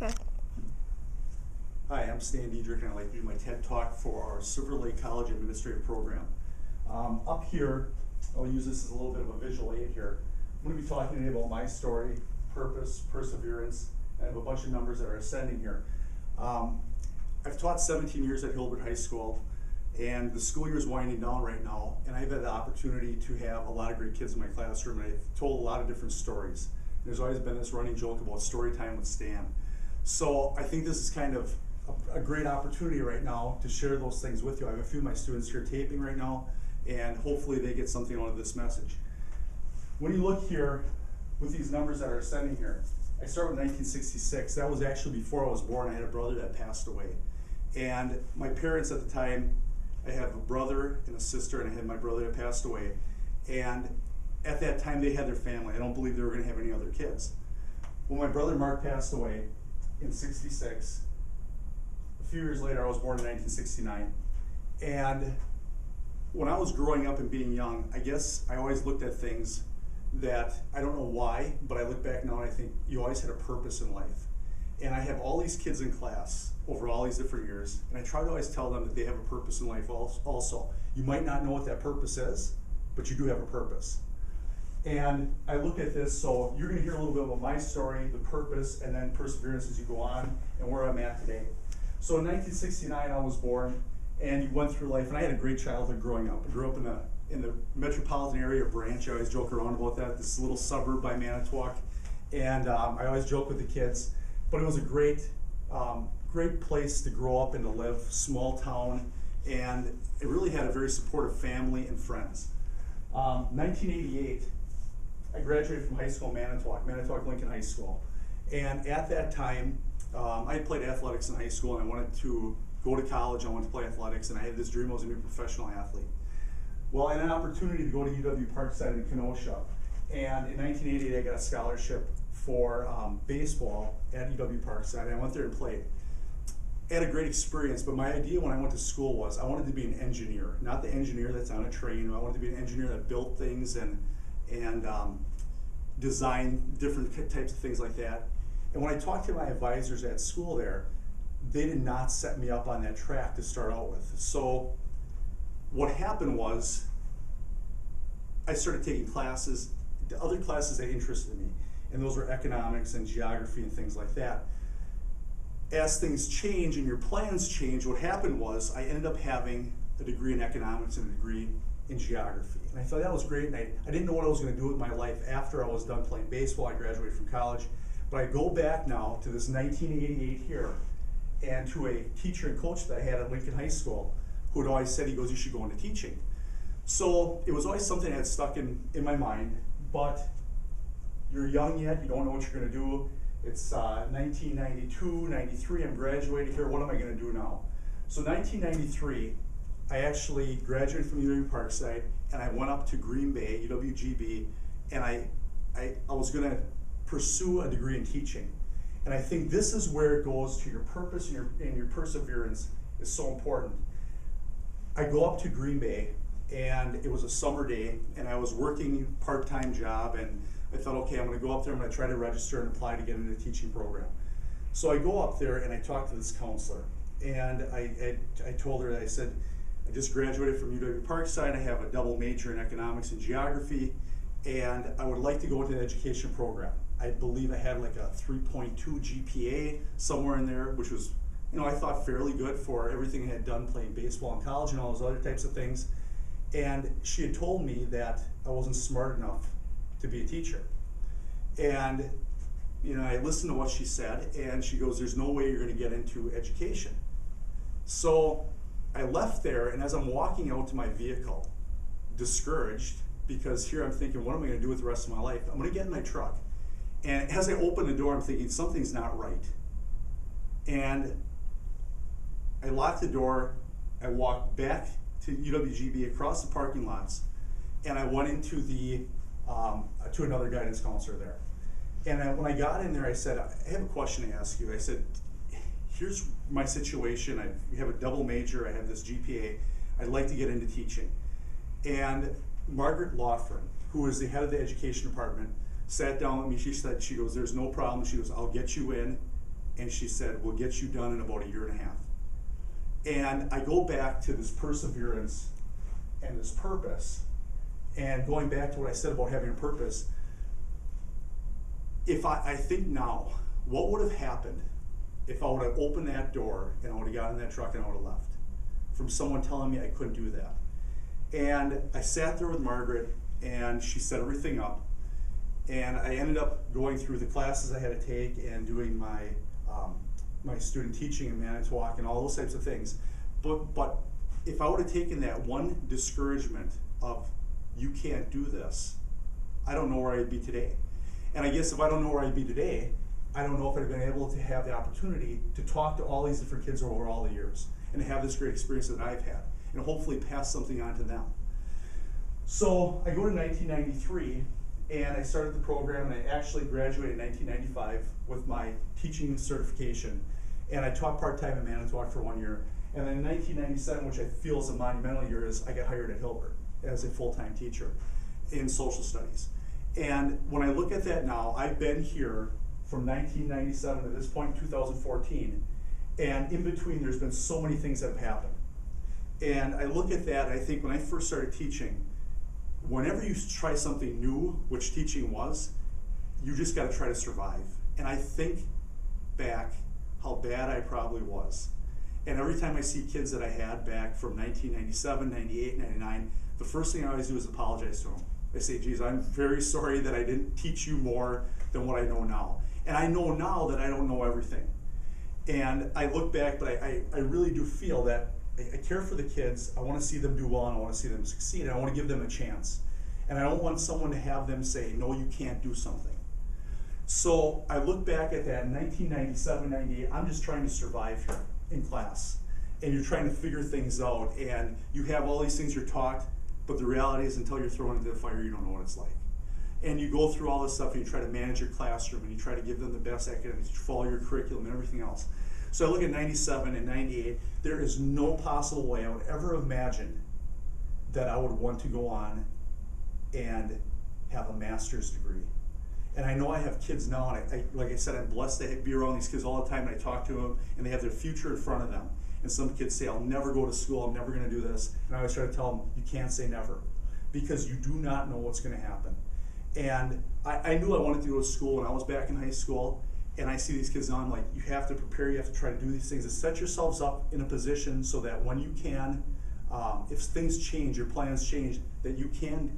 Okay. Hi, I'm Stan Diedrich, and I'd like to do my TED Talk for our Silver Lake College Administrative Program. Up here, I'll use this as a little bit of a visual aid here. I'm going to be talking today about my story, purpose, perseverance, and I have a bunch of numbers that are ascending here. I've taught 17 years at Hilbert High School, and the school year is winding down right now, and I've had the opportunity to have a lot of great kids in my classroom, and I've told a lot of different stories. There's always been this running joke about story time with Stan. So I think this is kind of a great opportunity right now to share those things with you. I have a few of my students here taping right now, and hopefully they get something out of this message. When you look here with these numbers that are ascending here, I start with 1966. That was actually before I was born. I had a brother that passed away. And my parents at the time, I have a brother and a sister, and I had my brother that passed away. And at that time, they had their family. I don't believe they were going to have any other kids. When my brother Mark passed away in '66, a few years later, I was born in 1969. And when I was growing up and being young, I guess I always looked at things that, I don't know why, but I look back now and I think you always had a purpose in life. And I have all these kids in class over all these different years, and I try to always tell them that they have a purpose in life also. You might not know what that purpose is, but you do have a purpose. And I look at this, so you're going to hear a little bit about my story, the purpose, and then perseverance as you go on, and where I'm at today. So in 1969, I was born, and you went through life, and I had a great childhood growing up. I grew up in the metropolitan area of Branch. I always joke around about that, this little suburb by Manitowoc, and I always joke with the kids. But it was a great place to grow up and to live, small town, and it really had a very supportive family and friends. 1988, I graduated from high school in Manitowoc Lincoln High School. And at that time, I had played athletics in high school, and I wanted to go to college. I wanted to play athletics, and I had this dream I was going to be a professional athlete. Well, I had an opportunity to go to UW Parkside in Kenosha, and in 1988, I got a scholarship for baseball at UW Parkside, and I went there and played. I had a great experience, but my idea when I went to school was I wanted to be an engineer, not the engineer that's on a train. I wanted to be an engineer that built things and design different types of things like that. And when I talked to my advisors at school there, they did not set me up on that track to start out with. So what happened was I started taking classes, the other classes that interested me, and those were economics and geography and things like that. As things change and your plans change, what happened was I ended up having a degree in economics and a degree in geography. And I thought that was great, and I didn't know what I was going to do with my life after I was done playing baseball. I graduated from college. But I go back now to this 1988 here, and to a teacher and coach that I had at Lincoln High School, who had always said, he goes, you should go into teaching. So it was always something that had stuck in my mind, but you're young yet, you don't know what you're going to do. It's 1992, 93, I'm graduating here, what am I going to do now? So 1993, I actually graduated from UW Parkside, and I went up to Green Bay, UWGB, and I was going to pursue a degree in teaching. And I think this is where it goes to your purpose and your perseverance is so important. I go up to Green Bay, and it was a summer day, and I was working part-time job, and I thought, okay, I'm going to go up there, I'm going to try to register and apply to get into the teaching program. So I go up there and I talk to this counselor, and I told her, I said, I just graduated from UW Parkside, I have a double major in economics and geography, and I would like to go into the education program. I believe I had like a 3.2 GPA somewhere in there, which was, I thought fairly good for everything I had done playing baseball in college and all those other types of things. And she had told me that I wasn't smart enough to be a teacher. And I listened to what she said, and she goes, there's no way you're going to get into education. So I left there, and as I'm walking out to my vehicle, discouraged, because here I'm thinking, what am I going to do with the rest of my life? I'm going to get in my truck. And as I open the door, I'm thinking, something's not right. And I locked the door, I walked back to UWGB across the parking lots, and I went into to another guidance counselor there. And when I got in there, I said, I have a question to ask you. I said, here's my situation. I have a double major, I have this GPA, I'd like to get into teaching. And Margaret Lawford, who is the head of the education department, sat down with me. She goes, there's no problem. She goes, I'll get you in. And she said, we'll get you done in about 1.5 years. And I go back to this perseverance and this purpose. And going back to what I said about having a purpose, if I think now, what would have happened if I would have opened that door and I would have gotten in that truck and I would have left from someone telling me I couldn't do that? And I sat there with Margaret and she set everything up. And I ended up going through the classes I had to take and doing my student teaching in Manitowoc and all those types of things. But if I would have taken that one discouragement of, you can't do this, I don't know where I'd be today. And I guess if I don't know where I'd be today, I don't know if I'd have been able to have the opportunity to talk to all these different kids over all the years and have this great experience that I've had and hopefully pass something on to them. So I go to 1993 and I started the program, and I actually graduated in 1995 with my teaching certification. And I taught part-time in Manitowoc for 1 year. And then in 1997, which I feel is a monumental year, is I got hired at Hilbert as a full-time teacher in social studies. And when I look at that now, I've been here from 1997 to this point in 2014. And in between, there's been so many things that have happened. And I look at that, and I think when I first started teaching, whenever you try something new, which teaching was, you just got to try to survive. And I think back how bad I probably was. And every time I see kids that I had back from 1997, 98, 99, the first thing I always do is apologize to them. I say, geez, I'm very sorry that I didn't teach you more than what I know now. And I know now that I don't know everything. And I look back, but I really do feel that I care for the kids. I want to see them do well, and I want to see them succeed, and I want to give them a chance. And I don't want someone to have them say, no, you can't do something. So I look back at that in 1997, 98, I'm just trying to survive here in class. And you're trying to figure things out, and you have all these things you're taught, but the reality is until you're thrown into the fire, you don't know what it's like. And you go through all this stuff, and you try to manage your classroom, and you try to give them the best academics, you follow your curriculum and everything else. So I look at 97 and 98, there is no possible way I would ever imagine that I would want to go on and have a master's degree. And I know I have kids now, and I like I said, I'm blessed to be around these kids all the time, and I talk to them, and they have their future in front of them. And some kids say, I'll never go to school, I'm never gonna do this. And I always try to tell them, you can't say never, because you do not know what's gonna happen. And I knew I wanted to go to school when I was back in high school, and I see these kids now, I'm like, you have to prepare, you have to try to do these things and set yourselves up in a position so that when you can, if things change, your plans change, that you can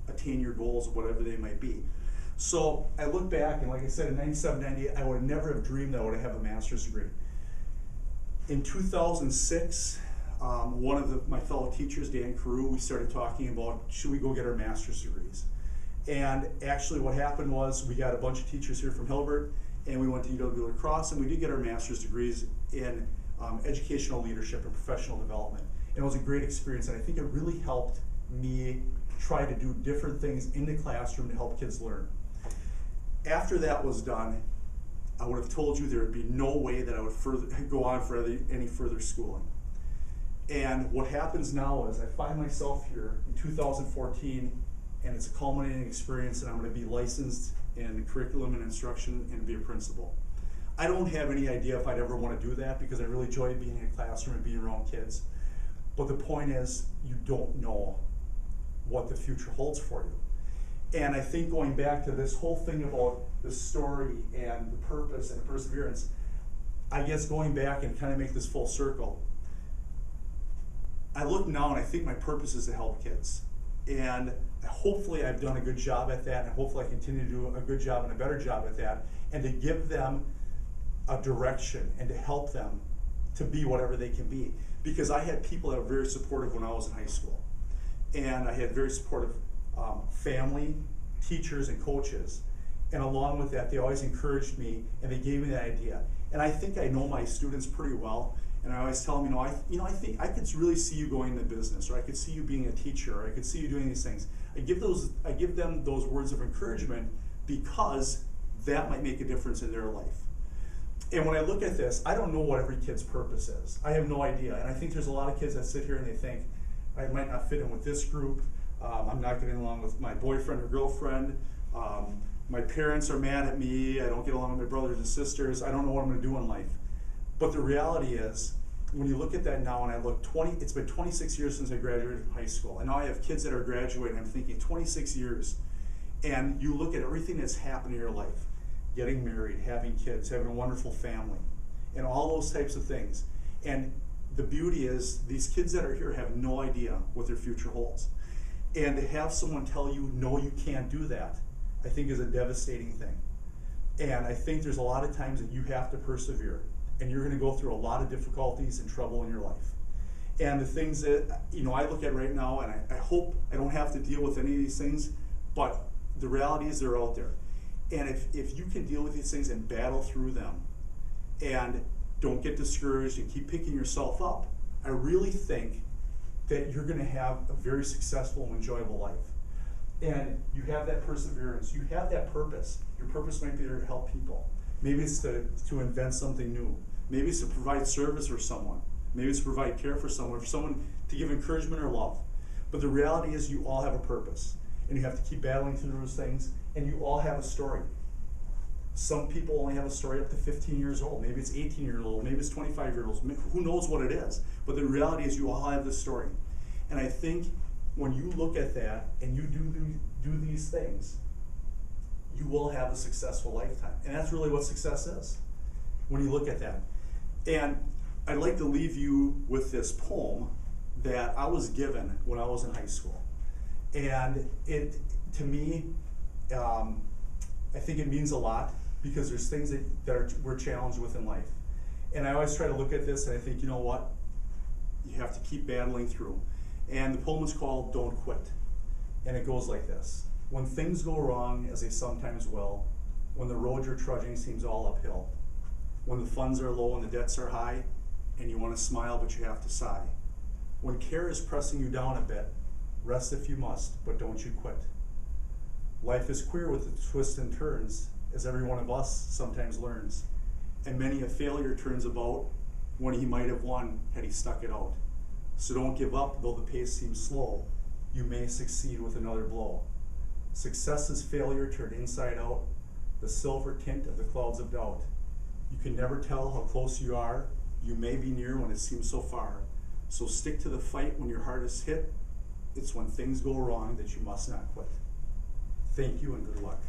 attain your goals, whatever they might be. So I look back, and like I said, in 97, 98, I would never have dreamed that I would have a master's degree. In 2006, one of my fellow teachers, Dan Carew, we started talking about, should we go get our master's degrees? And actually what happened was we got a bunch of teachers here from Hilbert, and we went to UW La Crosse, and we did get our master's degrees in educational leadership and professional development. And it was a great experience, and I think it really helped me try to do different things in the classroom to help kids learn. After that was done, I would have told you there would be no way that I would go on for any further schooling. And what happens now is I find myself here in 2014, and it's a culminating experience, and I'm going to be licensed in curriculum and instruction and be a principal. I don't have any idea if I'd ever want to do that, because I really enjoy being in a classroom and being around kids. But the point is, you don't know what the future holds for you. And I think going back to this whole thing about the story and the purpose and perseverance, I guess going back and kind of make this full circle, I look now and I think my purpose is to help kids. And hopefully I've done a good job at that, and hopefully I continue to do a good job and a better job at that, and to give them a direction and to help them to be whatever they can be. Because I had people that were very supportive when I was in high school. And I had very supportive family, teachers, and coaches. And along with that, they always encouraged me, and they gave me that idea. And I think I know my students pretty well, and I always tell them, I think I could really see you going into business, or I could see you being a teacher, or I could see you doing these things. I give them those words of encouragement because that might make a difference in their life. And when I look at this, I don't know what every kid's purpose is. I have no idea. And I think there's a lot of kids that sit here and they think, I might not fit in with this group. I'm not getting along with my boyfriend or girlfriend. My parents are mad at me. I don't get along with my brothers and sisters. I don't know what I'm going to do in life. But the reality is, when you look at that now, and I look it's been 26 years since I graduated from high school. And now I have kids that are graduating. I'm thinking 26 years. And you look at everything that's happened in your life, getting married, having kids, having a wonderful family, and all those types of things. And the beauty is, these kids that are here have no idea what their future holds. And to have someone tell you, no, you can't do that, I think is a devastating thing. And I think there's a lot of times that you have to persevere, and you're going to go through a lot of difficulties and trouble in your life. And the things that, I look at right now, and I hope I don't have to deal with any of these things, but the reality is they're out there. And if you can deal with these things and battle through them, and don't get discouraged and keep picking yourself up, I really think that you're going to have a very successful and enjoyable life. And you have that perseverance, you have that purpose. Your purpose might be there to help people. Maybe it's to invent something new. Maybe it's to provide service for someone. Maybe it's to provide care for someone to give encouragement or love. But the reality is, you all have a purpose, and you have to keep battling through those things, and you all have a story. Some people only have a story up to 15 years old. Maybe it's 18 years old. Maybe it's 25 years old. Who knows what it is? But the reality is, you all have this story. And I think when you look at that and you do these things, you will have a successful lifetime. And that's really what success is, when you look at that. And I'd like to leave you with this poem that I was given when I was in high school. And it, to me, I think it means a lot, because there's things that we're challenged with in life. And I always try to look at this and I think, you know what? You have to keep battling through. And the poem is called Don't Quit. And it goes like this. When things go wrong, as they sometimes will, when the road you're trudging seems all uphill, when the funds are low and the debts are high, and you want to smile but you have to sigh, when care is pressing you down a bit, rest if you must, but don't you quit. Life is queer with its twists and turns, as every one of us sometimes learns, and many a failure turns about when he might have won had he stuck it out. So don't give up, though the pace seems slow. You may succeed with another blow. Success is failure turned inside out, the silver tint of the clouds of doubt. You can never tell how close you are. You may be near when it seems so far. So stick to the fight when your heart is hit. It's when things go wrong that you must not quit. Thank you and good luck.